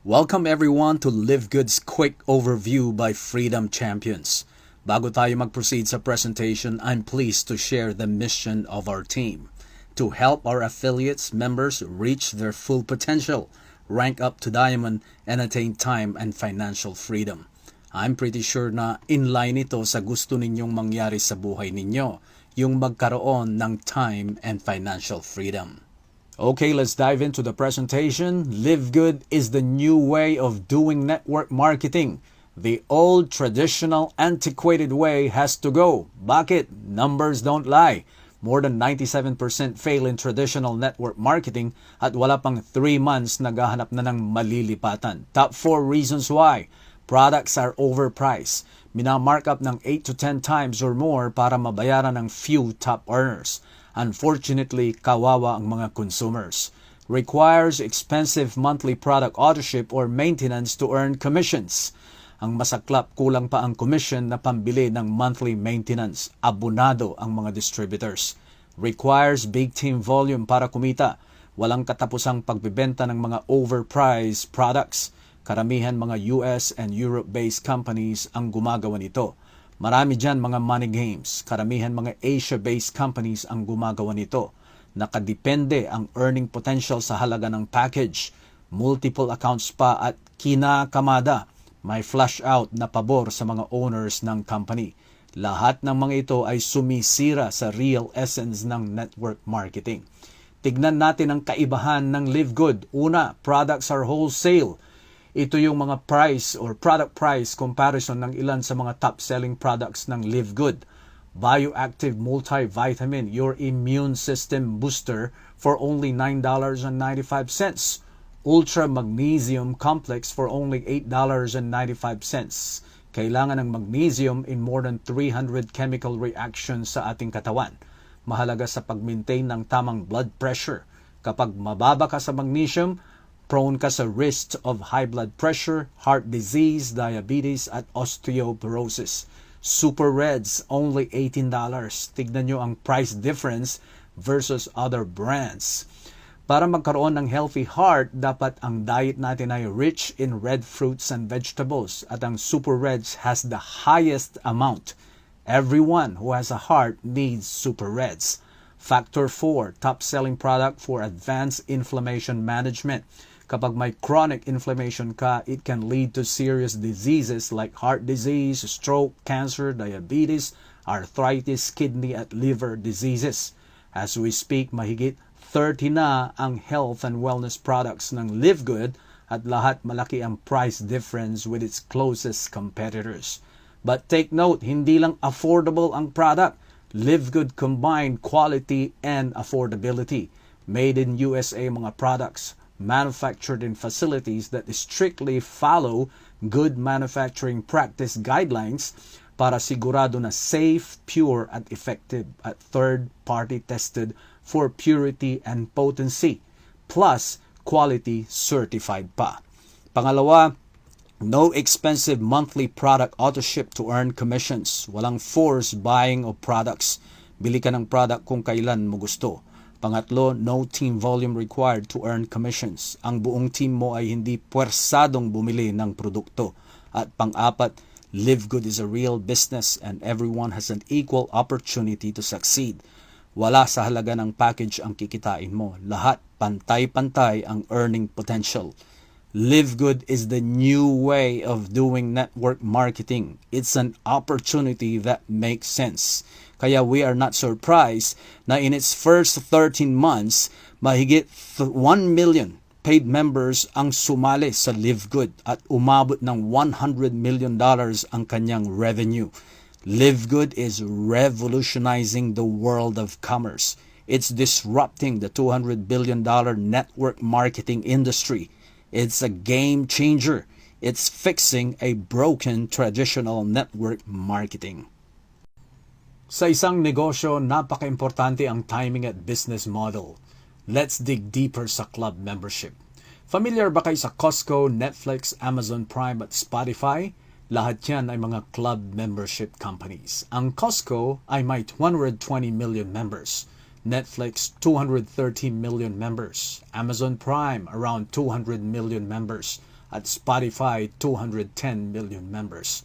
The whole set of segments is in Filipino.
Welcome everyone to Live Good's Quick Overview by Freedom Champions. Bago tayo mag-proceed sa presentation, I'm pleased to share the mission of our team to help our affiliates members reach their full potential, rank up to diamond, and attain time and financial freedom. I'm pretty sure na inline ito sa gusto ninyong mangyari sa buhay ninyo, yung magkaroon ng time and financial freedom. Okay, let's dive into the presentation. Live Good is the new way of doing network marketing. The old, traditional, antiquated way has to go. Bakit? Numbers don't lie. More than 97% fail in traditional network marketing at wala pang 3 months naghahanap na ng malilipatan. Top 4 reasons why. Products are overpriced. Minamarkup ng 8 to 10 times or more para mabayaran ng few top earners. Unfortunately, kawawa ang mga consumers. Requires expensive monthly product authorship or maintenance to earn commissions. Ang masaklap, kulang pa ang commission na pambili ng monthly maintenance. Abonado ang mga distributors. Requires big team volume para kumita. Walang katapusang pagbibenta ng mga overpriced products. Karamihan mga US and Europe-based companies ang gumagawa nito. Marami dyan mga money games. Karamihan mga Asia-based companies ang gumagawa nito. Nakadepende ang earning potential sa halaga ng package. Multiple accounts pa at kinakamada. May flash out na pabor sa mga owners ng company. Lahat ng mga ito ay sumisira sa real essence ng network marketing. Tignan natin ang kaibahan ng Live Good. Una, products are wholesale. Ito yung mga price or product price comparison ng ilan sa mga top-selling products ng Live Good. Bioactive Multivitamin, your immune system booster for only $9.95. Ultra Magnesium Complex for only $8.95. Kailangan ng magnesium in more than 300 chemical reactions sa ating katawan. Mahalaga sa pag-maintain ng tamang blood pressure. Kapag mababa ka sa magnesium, prone ka sa risk of high blood pressure, heart disease, diabetes, at osteoporosis. Super Reds, only $18. Tignan nyo ang price difference versus other brands. Para magkaroon ng healthy heart, dapat ang diet natin ay rich in red fruits and vegetables. At ang Super Reds has the highest amount. Everyone who has a heart needs Super Reds. Factor 4, top-selling product for advanced inflammation management. Kapag may chronic inflammation ka, it can lead to serious diseases like heart disease, stroke, cancer, diabetes, arthritis, kidney at liver diseases. As we speak, mahigit 30 na ang health and wellness products ng Live Good at lahat malaki ang price difference with its closest competitors. But take note, hindi lang affordable ang product. Live Good combined quality and affordability. Made in USA mga products. Manufactured in facilities that strictly follow good manufacturing practice guidelines para sigurado na safe, pure, at effective at third-party tested for purity and potency, plus quality certified pa. Pangalawa, no expensive monthly product auto-ship to earn commissions. Walang forced buying of products. Bili ka ng product kung kailan mo gusto. Pangatlo, no team volume required to earn commissions. Ang buong team mo ay hindi puwersadong bumili ng produkto. At pang-apat, Live Good is a real business and everyone has an equal opportunity to succeed. Wala sa halaga ng package ang kikitain mo. Lahat pantay-pantay ang earning potential. Live Good is the new way of doing network marketing. It's an opportunity that makes sense. Kaya we are not surprised na in its first 13 months, mahigit 1 million paid members ang sumali sa Live Good at umabot ng $100 million ang kanyang revenue. Live Good is revolutionizing the world of commerce. It's disrupting the $200 billion network marketing industry. It's a game changer. It's fixing a broken traditional network marketing. Sa isang negosyo, napaka-importante ang timing at business model. Let's dig deeper sa club membership. Familiar ba kayo sa Costco, Netflix, Amazon Prime at Spotify? Lahat yan ay mga club membership companies. Ang Costco ay may 220 million members. Netflix, 230 million members. Amazon Prime, around 200 million members. At Spotify, 210 million members.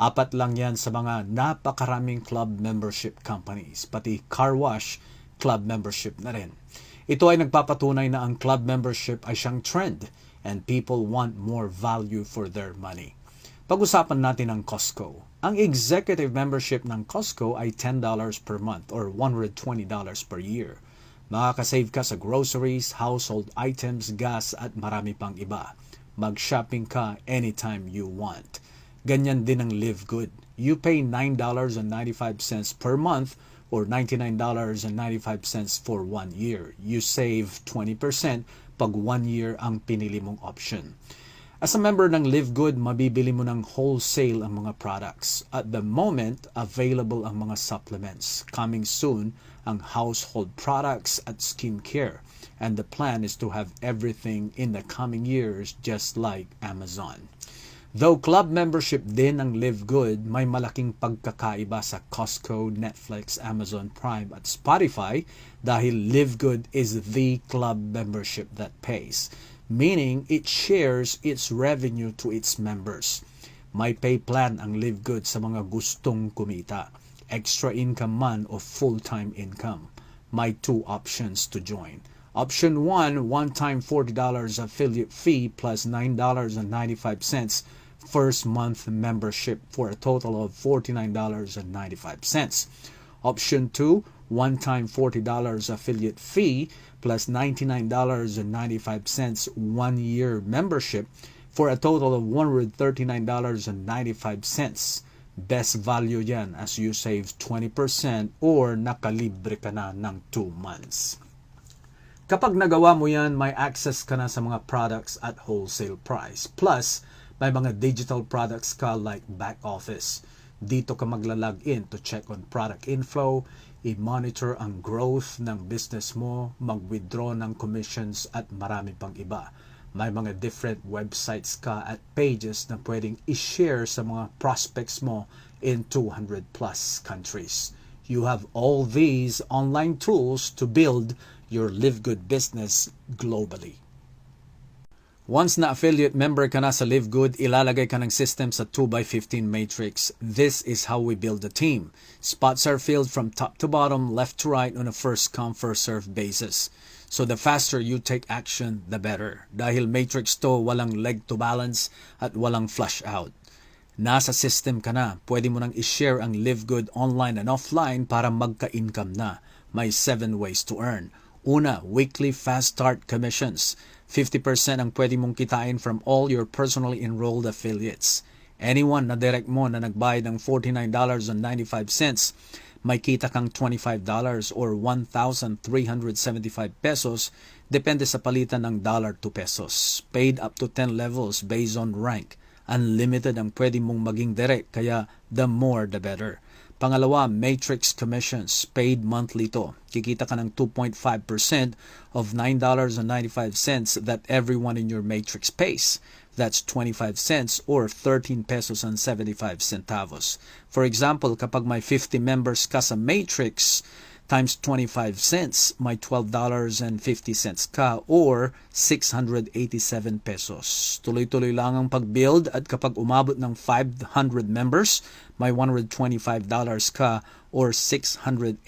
Apat lang yan sa mga napakaraming club membership companies. Pati car wash, club membership na rin. Ito ay nagpapatunay na ang club membership ay siyang trend and people want more value for their money. Pag-usapan natin ang Costco. Ang executive membership ng Costco ay $10 per month or $120 per year. Makakasave ka sa groceries, household items, gas at marami pang iba. Mag-shopping ka anytime you want. Ganyan din ang Live Good. You pay $9.95 per month or $99.95 for 1 year. You save 20% pag 1 year ang pinili mong option. As a member ng Live Good, mabibili mo ng wholesale ang mga products. At the moment, available ang mga supplements. Coming soon, ang household products at skincare. And the plan is to have everything in the coming years just like Amazon. Though club membership din ang Live Good, may malaking pagkakaiba sa Costco, Netflix, Amazon Prime at Spotify dahil Live Good is the club membership that pays. Meaning it shares its revenue to its members. May pay plan ang Live Good sa mga gustong kumita, extra income man o full-time income. May 2 options to join. Option 1, one-time $40 affiliate fee plus $9.95 first month membership for a total of $49.95. Option 2, one-time $40 affiliate fee plus $99.95 1-year membership for a total of $139.95. Best value yan as you save 20% or nakalibre ka na ng 2 months. Kapag nagawa mo yan, may access ka na sa mga products at wholesale price. Plus, may mga digital products ka like back office. Dito ka magla-log in to check on product info, i-monitor ang growth ng business mo, mag-withdraw ng commissions at marami pang iba. May mga different websites ka at pages na pwedeng i-share sa mga prospects mo in 200 plus countries. You have all these online tools to build your Live Good business globally. Once na affiliate member ka na sa Live Good, ilalagay ka ng system sa 2x15 matrix. This is how we build a team. Spots are filled from top to bottom, left to right on a first come first serve basis. So the faster you take action, the better. Dahil matrix to, walang leg to balance at walang flush out. Nasa system ka na, pwede mo nang i-share ang Live Good online and offline para magka-income na. May 7 ways to earn. Una, weekly fast start commissions. 50% ang pwede mong kitain from all your personally enrolled affiliates. Anyone na direct mo na nagbayad ng $49.95, may kita kang $25 or 1,375 pesos depende sa palitan ng dollar to pesos. Paid up to 10 levels based on rank. Unlimited ang pwede mong maging direct, kaya the more the better. Pangalawa, matrix commissions. Paid monthly to. Kikita ka ng 2.5% of $9.95 that everyone in your matrix pays. That's 25 cents or 13 pesos and 75 centavos. For example, kapag may 50 members ka sa matrix, times 25 cents, may $12.50 ka or 687 pesos. Tuloy-tuloy lang ang pag-build at kapag umabot ng 500 members, may $125 ka or 6,875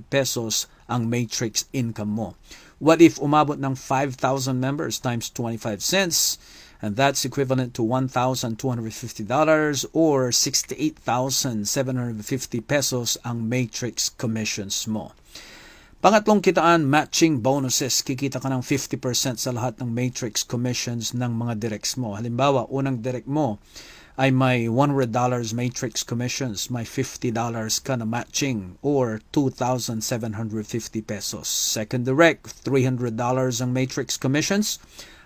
pesos ang matrix income mo. What if umabot ng 5,000 members times 25 cents? And that's equivalent to $1,250 or 68,750 pesos ang matrix commissions mo. Pangatlong kitaan, matching bonuses. Kikita ka ng 50% sa lahat ng matrix commissions ng mga directs mo. Halimbawa, unang direct mo ay may $100 matrix commissions, may $50 ka na matching or 2,750 pesos. Second direct, $300 ang matrix commissions,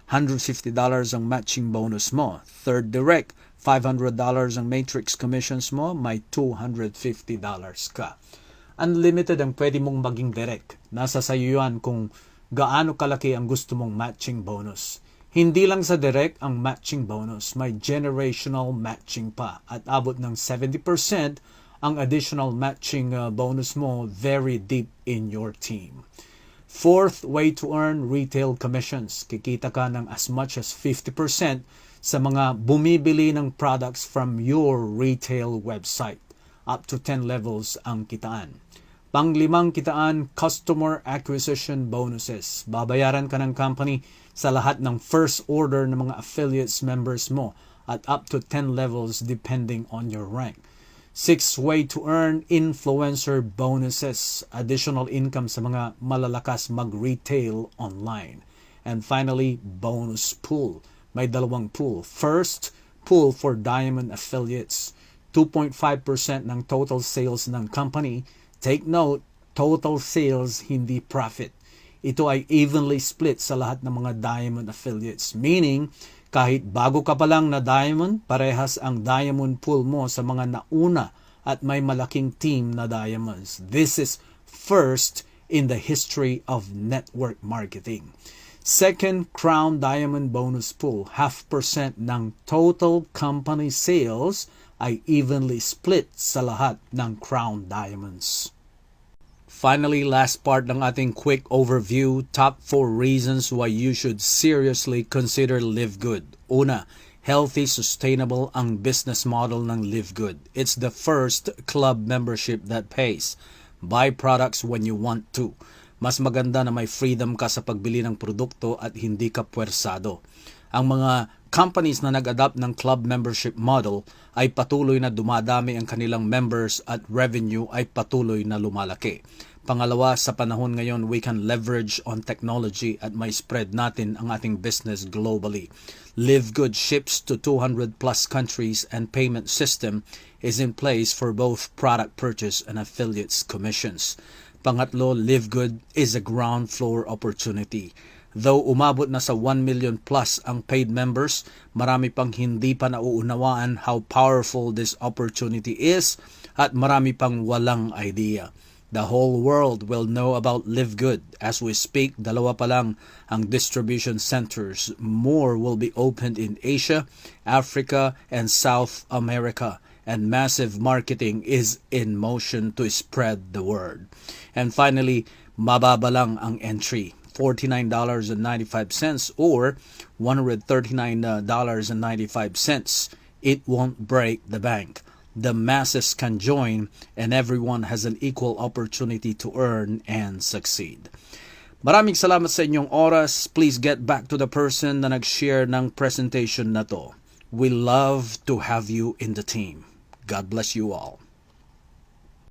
$150 ang matching bonus mo. Third direct, $500 ang matrix commissions mo, may $250 ka. Unlimited ang pwede mong maging direct. Nasa sayo yan kung gaano kalaki ang gusto mong matching bonus. Hindi lang sa direct ang matching bonus, may generational matching pa at abot ng 70% ang additional matching bonus mo very deep in your team. Fourth way to earn retail commissions. Kikita ka ng as much as 50% sa mga bumibili ng products from your retail website. Up to 10 levels ang kitaan. Panglimang kitaan, customer acquisition bonuses. Babayaran ka ng company sa lahat ng first order ng mga affiliates members mo at up to 10 levels depending on your rank. Sixth way to earn influencer bonuses. Additional income sa mga malalakas mag-retail online. And finally, bonus pool. May dalawang pool. First, pool for diamond affiliates. 2.5% ng total sales ng company. Take note, total sales, hindi profit. Ito ay evenly split sa lahat ng mga diamond affiliates. Meaning, kahit bago ka pa lang na diamond, parehas ang diamond pool mo sa mga nauna at may malaking team na diamonds. This is first in the history of network marketing. Second, Crown Diamond Bonus Pool. 0.5% ng total company sales ay evenly split sa lahat ng Crown Diamonds. Finally, last part ng ating quick overview, top 4 reasons why you should seriously consider Live Good. Una, healthy, sustainable ang business model ng Live Good. It's the first club membership that pays. Buy products when you want to. Mas maganda na may freedom ka sa pagbili ng produkto at hindi ka puwersado. Ang mga companies na nag-adapt ng club membership model ay patuloy na dumadami ang kanilang members at revenue ay patuloy na lumalaki. Pangalawa, sa panahon ngayon, we can leverage on technology at may spread natin ang ating business globally. Live Good ships to 200 plus countries and payment system is in place for both product purchase and affiliates commissions. Pangatlo, Live Good is a ground floor opportunity. Though umabot na sa 1 million plus ang paid members, marami pang hindi pa nauunawaan how powerful this opportunity is at marami pang walang idea. The whole world will know about Live Good. As we speak, 2 pa lang ang distribution centers. More will be opened in Asia, Africa, and South America. And massive marketing is in motion to spread the word. And finally, mababa lang ang entry. $49.95 or $139.95. It won't break the bank. The masses can join and everyone has an equal opportunity to earn and succeed. Maraming salamat sa inyong oras. Please get back to the person na nag-share ng presentation na to. We love to have you in the team. God bless you all.